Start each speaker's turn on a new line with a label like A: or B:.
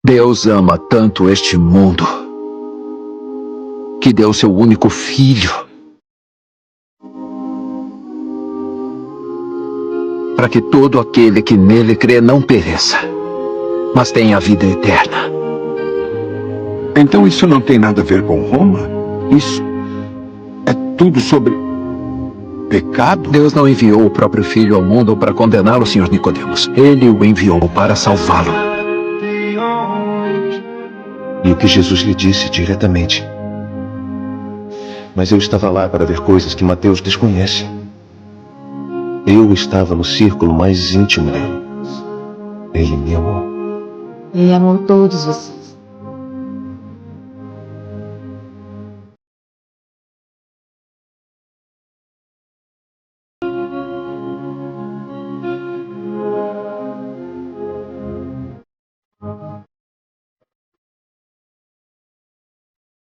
A: Deus ama tanto este mundo que deu seu único filho para que todo aquele que nele crê não pereça, mas tenha a vida eterna.
B: Então isso não tem nada a ver com Roma? Isso é tudo sobre pecado?
A: Deus não enviou o próprio Filho ao mundo para condená-lo, Sr. Nicodemos. Ele o enviou para salvá-lo.
C: E o que Jesus lhe disse diretamente. Mas eu estava lá para ver coisas que Mateus desconhece. Eu estava no círculo mais íntimo dele. Ele me amou.
D: Ele amou todos vocês.